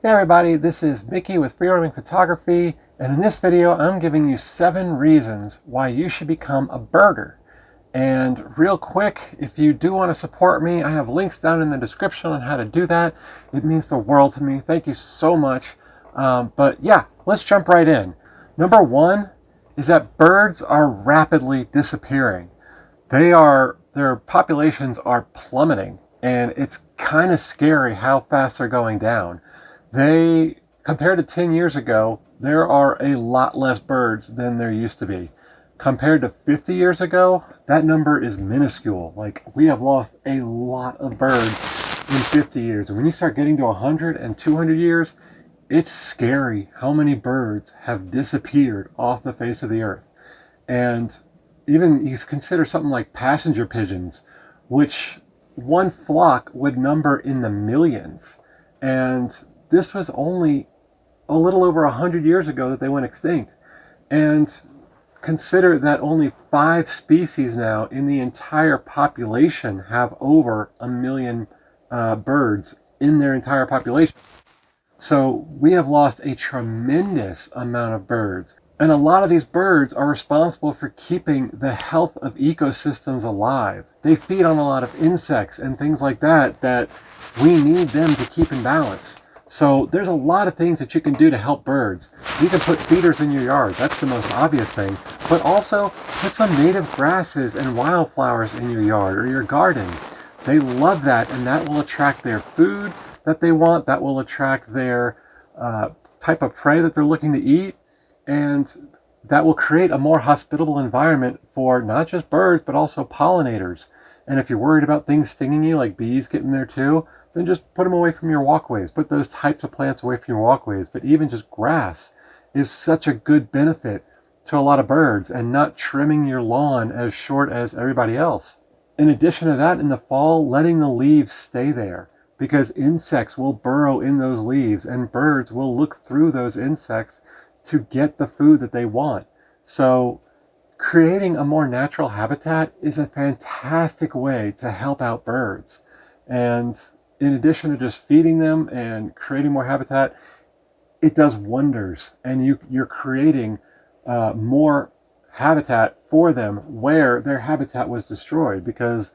Hey everybody, this is Mickey with Free Roaming Photography, and in this video I'm giving you 7 reasons why you should become a birder. And real quick, if you do want to support me, I have links down in the description on how to do that. It means the world to me. Thank you so much. But yeah, let's jump right in. Number 1 is that birds are rapidly disappearing. Their populations are plummeting, and it's kind of scary how fast they're going down. Compared to 10 years ago, there are a lot less birds than there used to be. Compared to 50 years ago, that number is minuscule. Like, we have lost a lot of birds in 50 years. And when you start getting to 100 and 200 years, it's scary how many birds have disappeared off the face of the earth. And even you consider something like passenger pigeons, which one flock would number in the millions. And this was only a little over 100 years ago that they went extinct. And consider that only 5 species now in the entire population have over 1 million birds in their entire population. So we have lost a tremendous amount of birds. And a lot of these birds are responsible for keeping the health of ecosystems alive. They feed on a lot of insects and things like that we need them to keep in balance. So there's a lot of things that you can do to help birds. You can put feeders in your yard. That's the most obvious thing. But also put some native grasses and wildflowers in your yard or your garden. They love that, and that will attract their food that they want. That will attract their type of prey that they're looking to eat. And that will create a more hospitable environment for not just birds, but also pollinators. And if you're worried about things stinging you, like bees getting there too, then just put them away from your walkways. Put those types of plants away from your walkways. But even just grass is such a good benefit to a lot of birds, and not trimming your lawn as short as everybody else. In addition to that, in the fall, letting the leaves stay there, because insects will burrow in those leaves and birds will look through those insects to get the food that they want. So creating a more natural habitat is a fantastic way to help out birds. And in addition to just feeding them and creating more habitat, it does wonders. And you're creating more habitat for them where their habitat was destroyed, because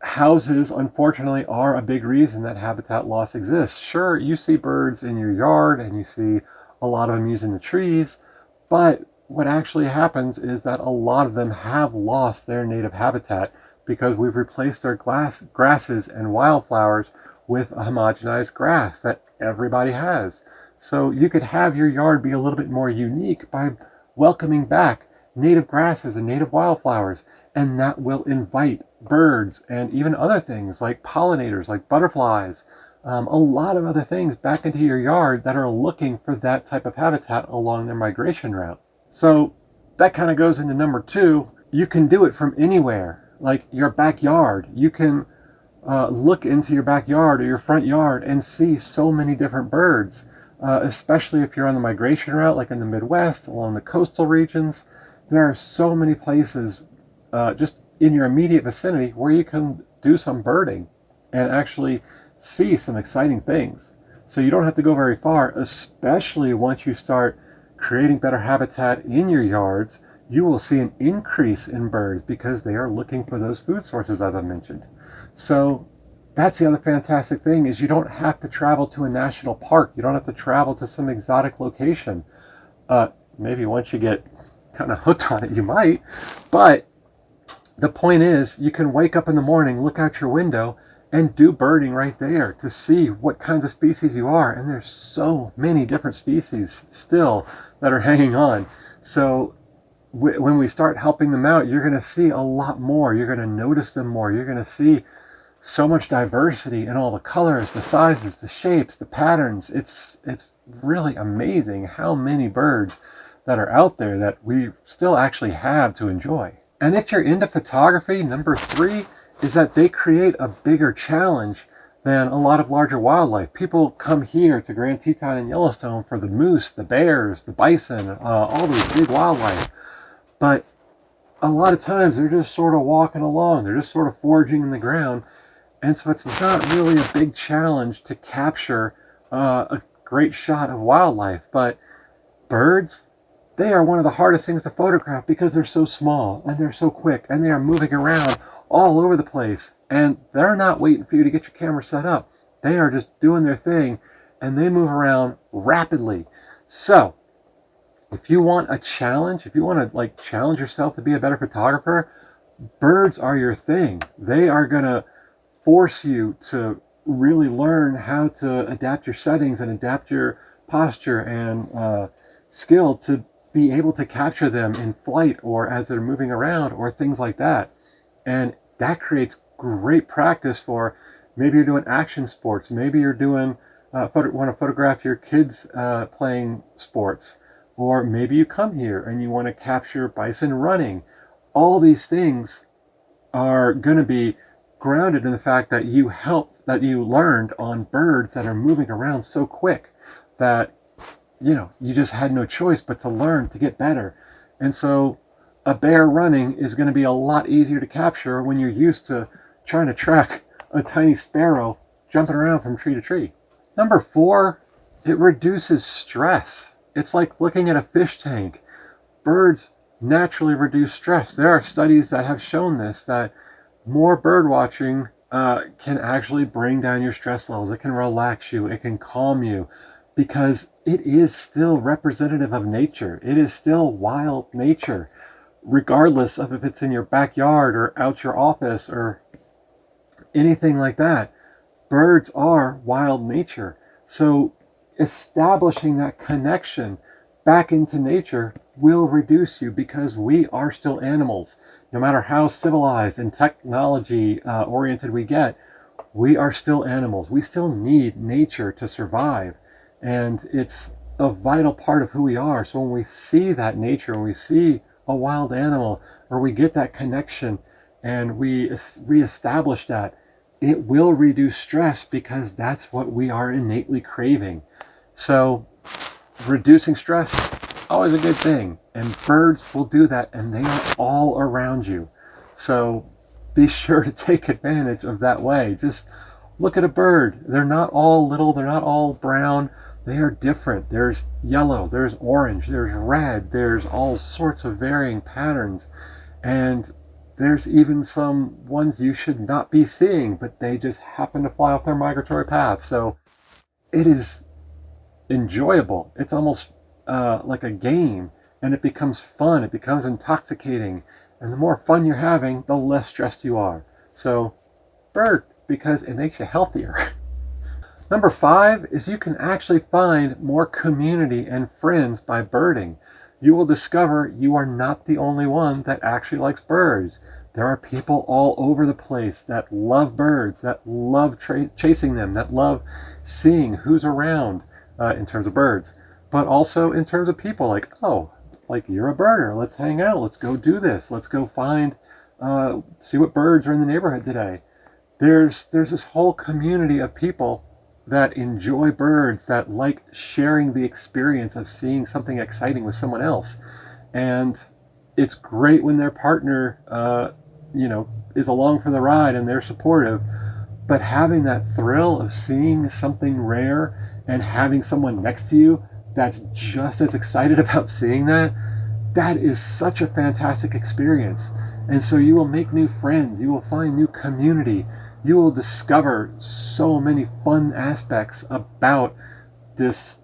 houses, unfortunately, are a big reason that habitat loss exists. Sure, you see birds in your yard and you see a lot of them using the trees, but what actually happens is that a lot of them have lost their native habitat because we've replaced their grasses and wildflowers with a homogenized grass that everybody has. So you could have your yard be a little bit more unique by welcoming back native grasses and native wildflowers, and that will invite birds and even other things like pollinators, like butterflies, a lot of other things back into your yard that are looking for that type of habitat along their migration route. So that kind of goes into number 2. You can do it from anywhere, like your backyard. You can look into your backyard or your front yard and see so many different birds, especially if you're on the migration route, like in the Midwest, along the coastal regions. There are so many places just in your immediate vicinity where you can do some birding and actually see some exciting things. So you don't have to go very far, especially once you start creating better habitat in your yards. You will see an increase in birds because they are looking for those food sources, as I mentioned. So that's the other fantastic thing, is you don't have to travel to a national park. You don't have to travel to some exotic location. Maybe once you get kind of hooked on it, you might. But the point is, you can wake up in the morning, look out your window, and do birding right there to see what kinds of species you are. And there's so many different species still that are hanging on. So when we start helping them out, you're going to see a lot more. You're going to notice them more. You're going to see so much diversity in all the colors, the sizes, the shapes, the patterns. It's really amazing how many birds that are out there that we still actually have to enjoy. And if you're into photography, number 3 is that they create a bigger challenge than a lot of larger wildlife. People come here to Grand Teton and Yellowstone for the moose, the bears, the bison, all those big wildlife. But a lot of times they're just sort of walking along. They're just sort of foraging in the ground. And so it's not really a big challenge to capture a great shot of wildlife. But birds, they are one of the hardest things to photograph because they're so small and they're so quick and they are moving around all over the place. And they're not waiting for you to get your camera set up. They are just doing their thing and they move around rapidly. So if you want a challenge, if you want to like challenge yourself to be a better photographer, birds are your thing. They are going to force you to really learn how to adapt your settings and adapt your posture and skill to be able to capture them in flight or as they're moving around or things like that. And that creates great practice for maybe you're doing action sports, maybe you're doing want to photograph your kids playing sports, or maybe you come here and you want to capture bison running. All these things are going to be grounded in the fact that you learned on birds that are moving around so quick that, you know, you just had no choice but to learn to get better. And so a bear running is going to be a lot easier to capture when you're used to trying to track a tiny sparrow jumping around from tree to tree. Number 4, it reduces stress. It's like looking at a fish tank. Birds naturally reduce stress. There are studies that have shown this, that more bird watching can actually bring down your stress levels. It can relax you. It can calm you because it is still representative of nature. It is still wild nature, regardless of if it's in your backyard or out your office or anything like that. Birds are wild nature. So establishing that connection back into nature will reduce you because we are still animals. No matter how civilized and technology oriented we get, we are still animals. We still need nature to survive. And it's a vital part of who we are. So when we see that nature, when we see a wild animal, or we get that connection and we reestablish that, it will reduce stress because that's what we are innately craving. So reducing stress, always a good thing. And birds will do that, and they are all around you. So be sure to take advantage of that way. Just look at a bird. They're not all little, they're not all brown. They are different. There's yellow, there's orange, there's red, there's all sorts of varying patterns. And there's even some ones you should not be seeing, but they just happen to fly off their migratory path. So it is enjoyable. It's almost like a game, and it becomes fun. It becomes intoxicating. And the more fun you're having, the less stressed you are. So bird, because it makes you healthier. Number 5 is you can actually find more community and friends by birding. You will discover you are not the only one that actually likes birds. There are people all over the place that love birds, that love chasing them, that love seeing who's around in terms of birds, but also in terms of people. Like, oh, like you're a birder, let's hang out, let's go do this, let's go find, see what birds are in the neighborhood today. There's this whole community of people that enjoy birds, that like sharing the experience of seeing something exciting with someone else. And it's great when their partner, is along for the ride and they're supportive. But having that thrill of seeing something rare and having someone next to you that's just as excited about seeing that, that is such a fantastic experience. And so you will make new friends, you will find new community, you will discover so many fun aspects about this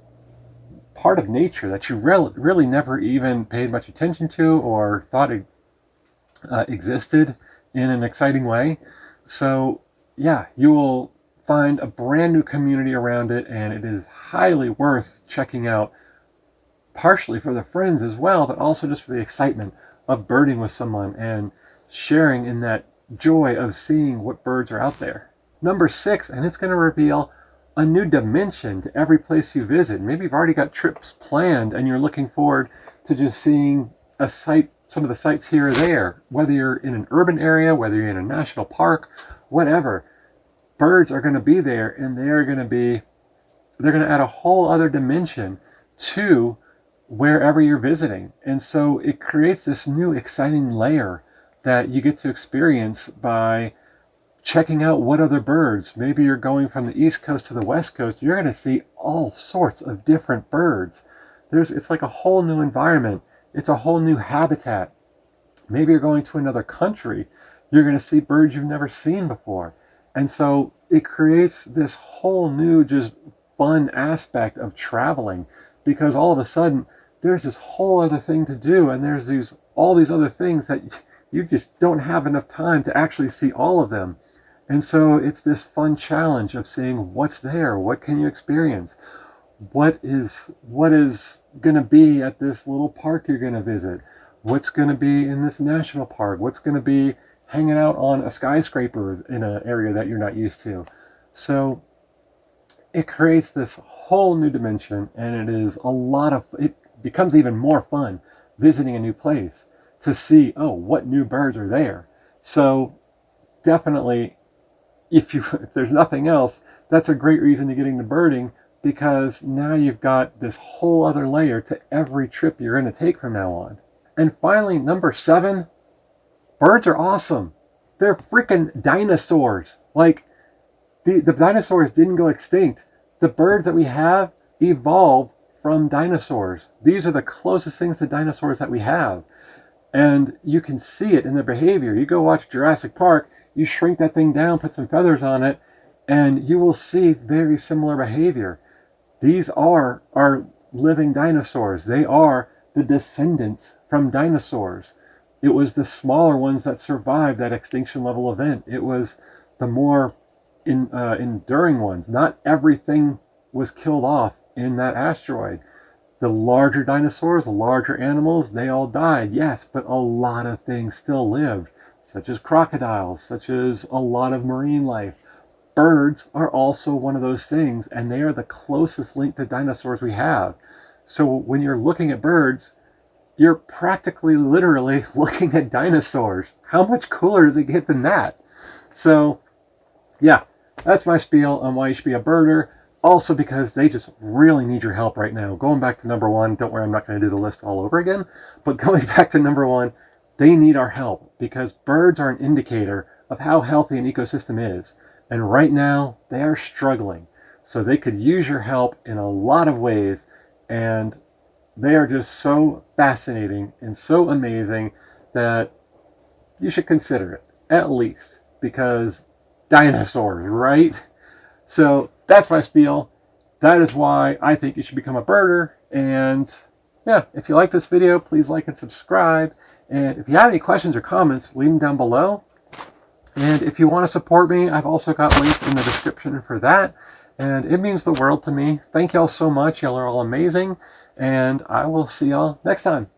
part of nature that you really never even paid much attention to or thought it existed in an exciting way. So yeah, you will find a brand new community around it, and it is highly worth checking out, partially for the friends as well, but also just for the excitement of birding with someone and sharing in that joy of seeing what birds are out there. Number 6, and it's going to reveal a new dimension to every place you visit. Maybe you've already got trips planned and you're looking forward to just seeing a site, some of the sites here or there, whether you're in an urban area, whether you're in a national park, whatever. Birds are going to be there, and they're going to add a whole other dimension to wherever you're visiting. And so it creates this new exciting layer that you get to experience by checking out what other birds. Maybe you're going from the East Coast to the West Coast. You're going to see all sorts of different birds. It's like a whole new environment. It's a whole new habitat. Maybe you're going to another country. You're going to see birds you've never seen before. And so it creates this whole new just fun aspect of traveling, because all of a sudden there's this whole other thing to do, and there's all these other things that you just don't have enough time to actually see all of them. And so it's this fun challenge of seeing what's there, what can you experience, what is going to be at this little park you're going to visit, what's going to be in this national park, what's going to be hanging out on a skyscraper in an area that you're not used to. So it creates this whole new dimension, and it becomes even more fun visiting a new place to see, oh, what new birds are there. So definitely, if there's nothing else, that's a great reason to get into birding, because now you've got this whole other layer to every trip you're going to take from now on. And finally, number 7, birds are awesome. They're freaking dinosaurs. Like, the dinosaurs didn't go extinct. The birds that we have evolved from dinosaurs. These are the closest things to dinosaurs that we have. And you can see it in their behavior. You go watch Jurassic Park, you shrink that thing down, put some feathers on it, and you will see very similar behavior. These are our living dinosaurs. They are the descendants from dinosaurs. It was the smaller ones that survived that extinction level event. It was the more enduring ones. Not everything was killed off in that asteroid. The larger dinosaurs, the larger animals, they all died, yes, but a lot of things still lived, such as crocodiles, such as a lot of marine life. Birds are also one of those things, and they are the closest link to dinosaurs we have. So when you're looking at birds, you're practically literally looking at dinosaurs. How much cooler does it get than that? So yeah, that's my spiel on why you should be a birder. Also because they just really need your help right now. Going back to number 1, don't worry, I'm not going to do the list all over again, but going back to number 1, they need our help, because birds are an indicator of how healthy an ecosystem is. And right now, they are struggling. So they could use your help in a lot of ways, and they are just so fascinating and so amazing that you should consider it, at least, because dinosaurs, right? So that's my spiel. That is why I think you should become a birder. And yeah, if you like this video, please like and subscribe. And if you have any questions or comments, leave them down below. And if you want to support me, I've also got links in the description for that. And it means the world to me. Thank y'all so much. Y'all are all amazing. And I will see y'all next time.